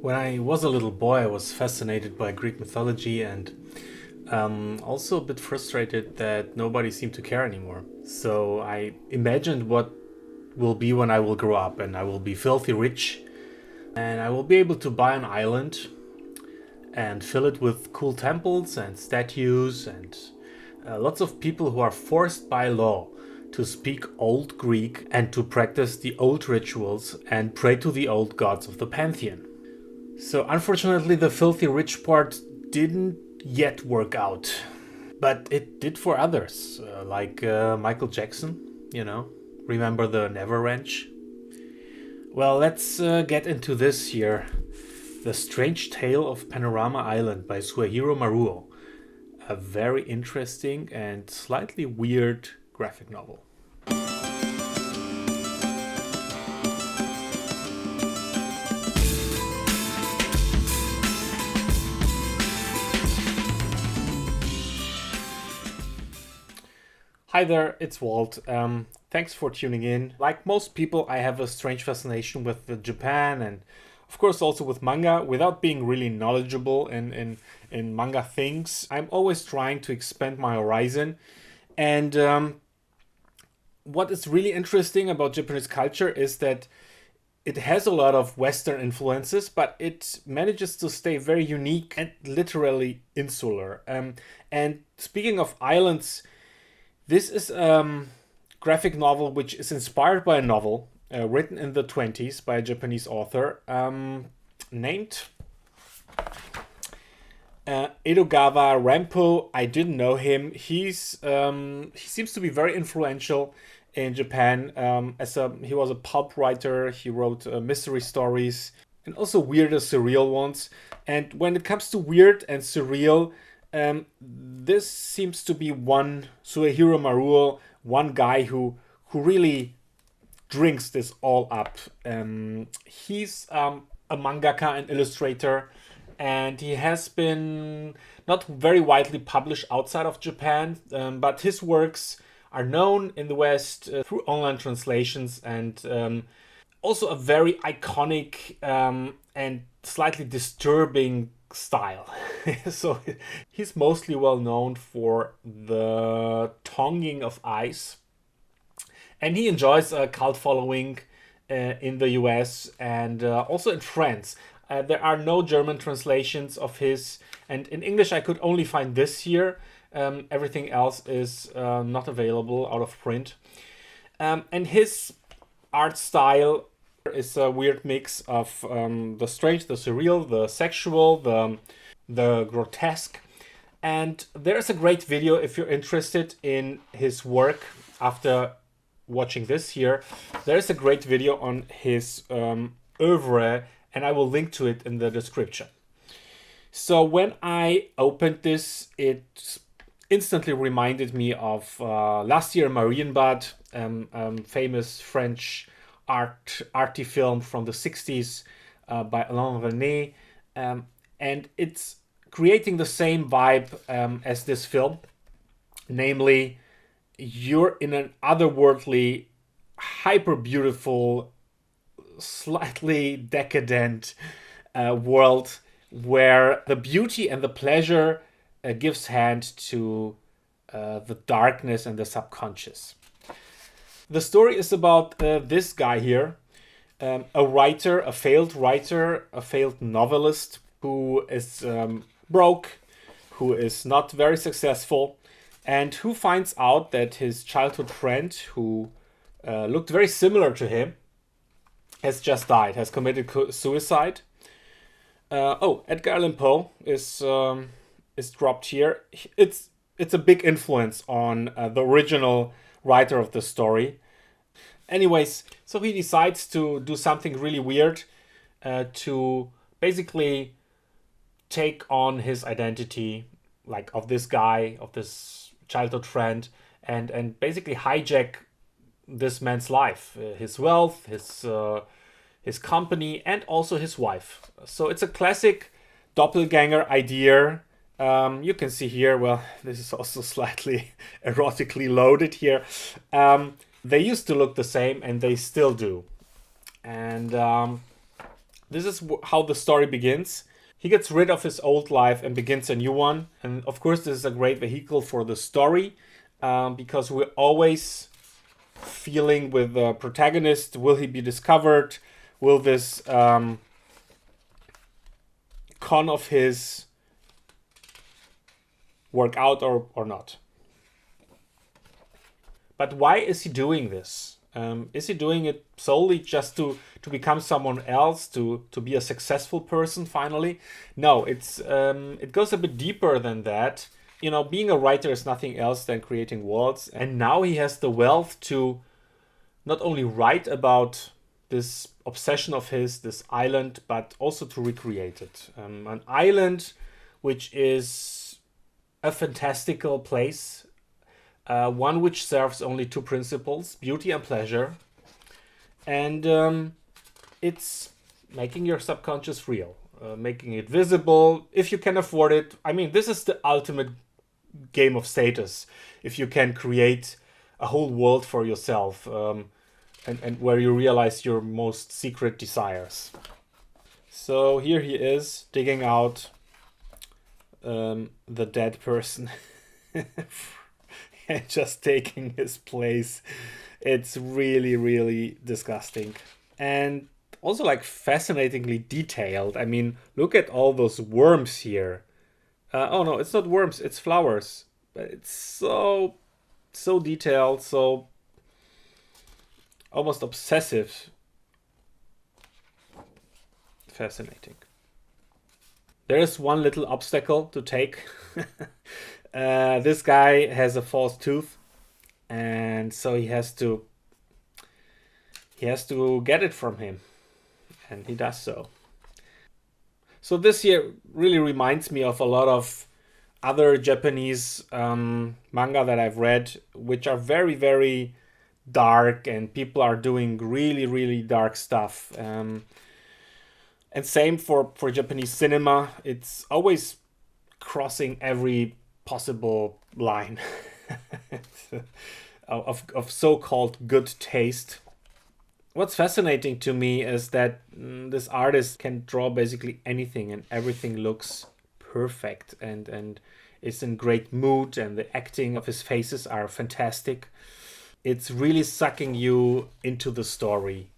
When I was a little boy, I was fascinated by Greek mythology and also a bit frustrated that nobody seemed to care anymore. So I imagined what will be when I will grow up and I will be filthy rich and I will be able to buy an island and fill it with cool temples and statues and lots of people who are forced by law to speak Old Greek and to practice the old rituals and pray to the old gods of the pantheon. So unfortunately the filthy rich part didn't yet work out. But it did for others, like Michael Jackson, Remember the Never Ranch? Well, let's get into this here. The Strange Tale of Panorama Island by Suehiro Maruo. A very interesting and slightly weird graphic novel. Hi there, it's Walt. Thanks for tuning in. Like most people, I have a strange fascination with Japan and of course also with manga. Without being really knowledgeable in manga things, I'm always trying to expand my horizon. And what is really interesting about Japanese culture is that it has a lot of Western influences, but it manages to stay very unique and literally insular. And speaking of islands, this is a graphic novel which is inspired by a novel written in the 20s by a Japanese author named Edogawa Rampo. I didn't know him. He seems to be very influential in Japan. He was a pulp writer. He wrote mystery stories and also weird and surreal ones. And when it comes to weird and surreal, this seems to be one Suehiro Maruo, one guy who really drinks this all up. He's a mangaka and illustrator, and he has been not very widely published outside of Japan, but his works are known in the West through online translations and also a very iconic and slightly disturbing style. So he's mostly well known for the tonguing of ice, and he enjoys a cult following in the US and also in France. There are no German translations of his, and in English I could only find this here. Everything else is not available out of print. And his art style is a weird mix of the strange, the surreal, the sexual, the grotesque. And there's a great video if you're interested in his work after watching this here. There's a great video on his oeuvre, and I will link to it in the description. So when I opened this, it instantly reminded me of Last Year in Marienbad, famous French arty film from the 60s by Alain René, and it's creating the same vibe as this film, namely you're in an otherworldly, hyper beautiful, slightly decadent world where the beauty and the pleasure gives hand to the darkness and the subconscious. The story is about this guy here, a writer, a failed novelist who is broke, who is not very successful, and who finds out that his childhood friend, who looked very similar to him, has just died, has committed suicide. Edgar Allan Poe is dropped here. It's a big influence on the original writer of the story. Anyways, so he decides to do something really weird to basically take on his identity, like of this guy, of this childhood friend, and basically hijack this man's life, his wealth, his company, and also his wife. So it's a classic doppelganger idea. You can see here, well, this is also slightly erotically loaded here. They used to look the same, and they still do. And This is how the story begins. He gets rid of his old life and begins a new one. And of course, this is a great vehicle for the story, because we're always feeling with the protagonist, will he be discovered? Will this con of his work out or not? But why is he doing this? Is he doing it solely just to become someone else, to be a successful person finally? No, it goes a bit deeper than that. You know, being a writer is nothing else than creating worlds, and now he has the wealth to not only write about this obsession of his, this island, but also to recreate it. An island which is a fantastical place, one which serves only two principles, beauty and pleasure. And it's making your subconscious real, making it visible, if you can afford it. I mean, this is the ultimate game of status, if you can create a whole world for yourself, and where you realize your most secret desires. So here he is, digging out the dead person and just taking his place. It's really, really disgusting. And also like fascinatingly detailed. I mean, look at all those worms here. Oh no, it's not worms, it's flowers. But it's so detailed, so almost obsessive. Fascinating. There is one little obstacle to take. This guy has a false tooth, and so he has to get it from him, and he does so. So this here really reminds me of a lot of other Japanese manga that I've read, which are very, very dark, and people are doing really, really dark stuff. And same for Japanese cinema. It's always crossing every possible line of so-called good taste. What's fascinating to me is that this artist can draw basically anything, and everything looks perfect and is in great mood, and the acting of his faces are fantastic. It's really sucking you into the story,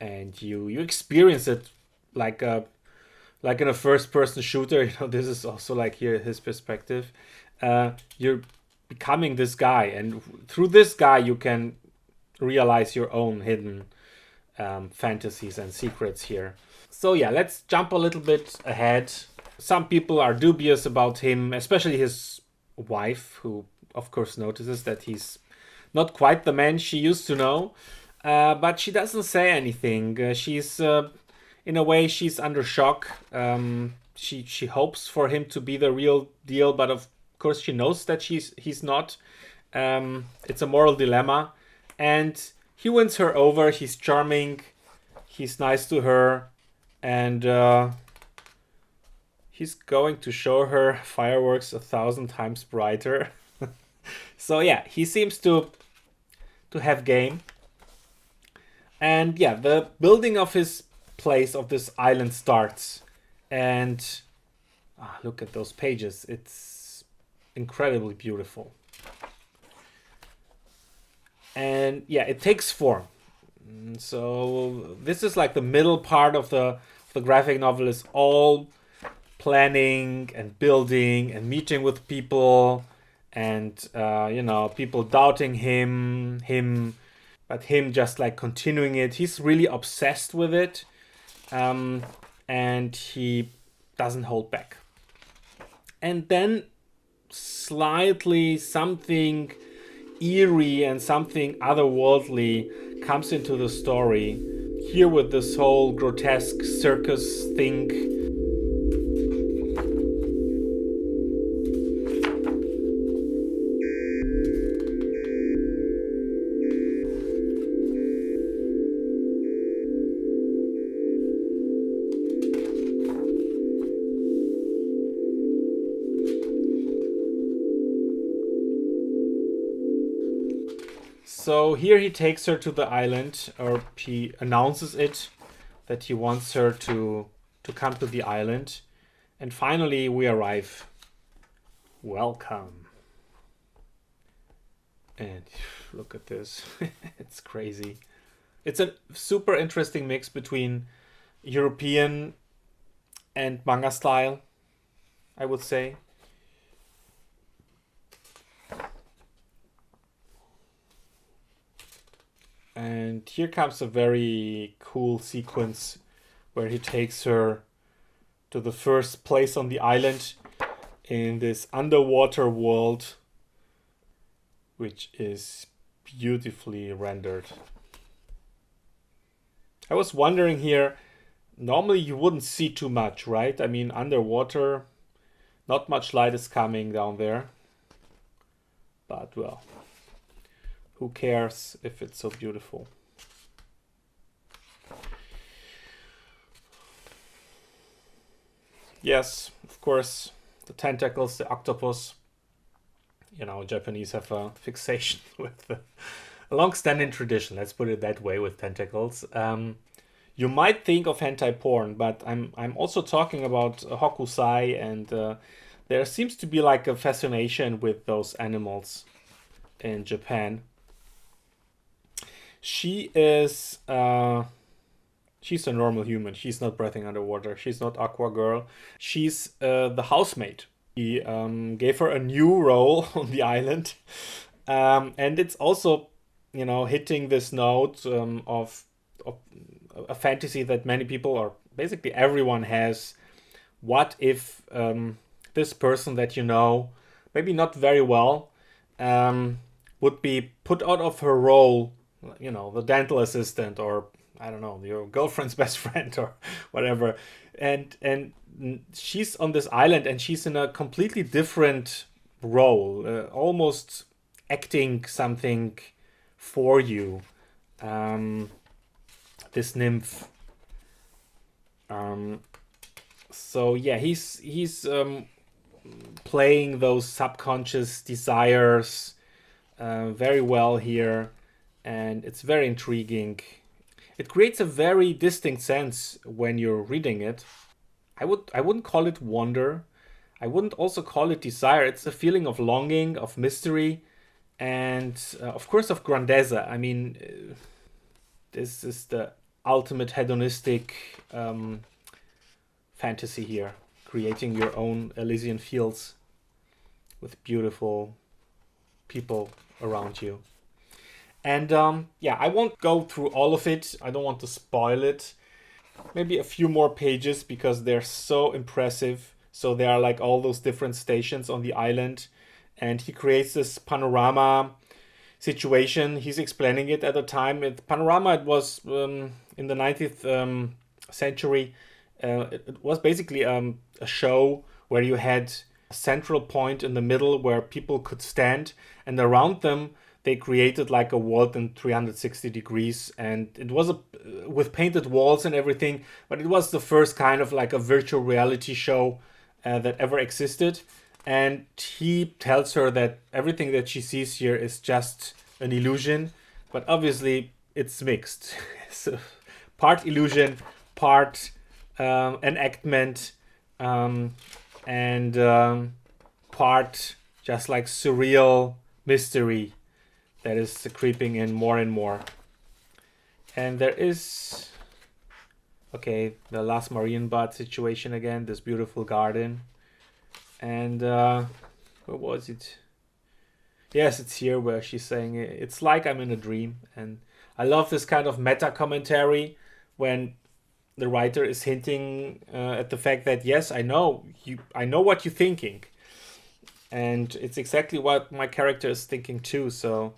and you experience it like in a first-person shooter. You know, this is also like here his perspective. You're becoming this guy, and through this guy you can realize your own hidden fantasies and secrets here. So yeah, let's jump a little bit ahead. Some people are dubious about him, especially his wife, who of course notices that he's not quite the man she used to know, but she doesn't say anything. She's in a way, she's under shock. She hopes for him to be the real deal, but of course she knows that he's not. It's a moral dilemma, and he wins her over. He's charming, he's nice to her, and he's going to show her fireworks 1,000 times brighter. So yeah, he seems to have game. And yeah, the building of his place, of this island, starts. And look at those pages. It's incredibly beautiful. And yeah, it takes form. So this is like the middle part of the graphic novel, is all planning and building and meeting with people, and people doubting him, but him just like continuing it. He's really obsessed with it, and he doesn't hold back. And then slightly something eerie and something otherworldly comes into the story here with this whole grotesque circus thing. So here he takes her to the island, or he announces it, that he wants her to come to the island. And finally we arrive. Welcome. And look at this. It's crazy. It's a super interesting mix between European and manga style, I would say. And here comes a very cool sequence where he takes her to the first place on the island in this underwater world, which is beautifully rendered. I was wondering here, normally you wouldn't see too much, right? I mean, underwater, not much light is coming down there. But, well, who cares if it's so beautiful? Yes, of course, the tentacles, the octopus. You know, Japanese have a fixation with a long-standing tradition, let's put it that way, with tentacles. You might think of hentai porn, but I'm also talking about hokusai, and there seems to be like a fascination with those animals in Japan. She is she's a normal human. She's not breathing underwater. She's not Aqua Girl. She's the housemaid. He gave her a new role on the island, and it's also, you know, hitting this note of a fantasy that many people, or basically everyone, has. What if this person that you know, maybe not very well, would be put out of her role, you know, the dental assistant, or I don't know, your girlfriend's best friend or whatever, and she's on this island and she's in a completely different role, almost acting something for you. This nymph. So yeah, he's playing those subconscious desires very well here, and it's very intriguing. It creates a very distinct sense when you're reading it. I wouldn't call it wonder. I wouldn't also call it desire. It's a feeling of longing, of mystery, and of course of grandeze. I mean, this is the ultimate hedonistic fantasy here, creating your own Elysian fields with beautiful people around you. And yeah, I won't go through all of it. I don't want to spoil it. Maybe a few more pages because they're so impressive. So there are like all those different stations on the island, and he creates this panorama situation. He's explaining it at the time. Panorama, it was in the 19th century. It was basically a show where you had a central point in the middle where people could stand, and around them they created like a world in 360 degrees, and it was with painted walls and everything, but it was the first kind of like a virtual reality show that ever existed. And he tells her that everything that she sees here is just an illusion, but obviously it's mixed. So part illusion, part enactment, and part just like surreal mystery that is creeping in more and more. And there is, okay, the last marine bud situation again, this beautiful garden. And where was it? Yes, it's here where she's saying it's like I'm in a dream. And I love this kind of meta commentary when the writer is hinting at the fact that, yes, I know what you're thinking, and it's exactly what my character is thinking too. So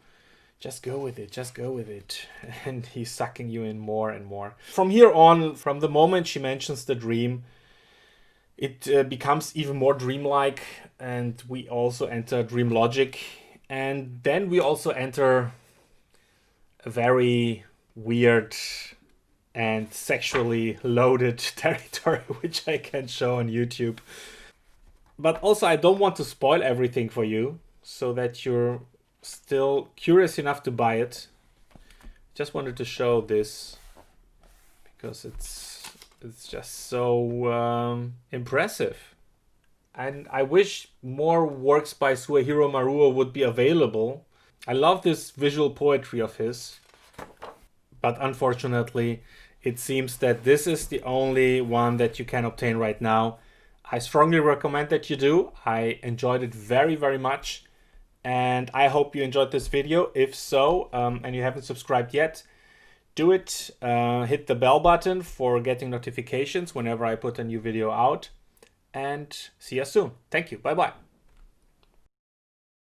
just go with it. And he's sucking you in more and more. From here on, from the moment she mentions the dream, it becomes even more dreamlike, and we also enter dream logic, and then we also enter a very weird and sexually loaded territory, which I can show on YouTube. But also, I don't want to spoil everything for you, so that you're still curious enough to buy it. Just wanted to show this because it's just so impressive. And I wish more works by Suehiro Maruo would be available. I love this visual poetry of his, but unfortunately it seems that this is the only one that you can obtain right now. I strongly recommend that you do. I enjoyed it very, very much, and I hope you enjoyed this video. If so, and you haven't subscribed yet, do it. Hit the bell button for getting notifications whenever I put a new video out, and see you soon. Thank you. Bye bye.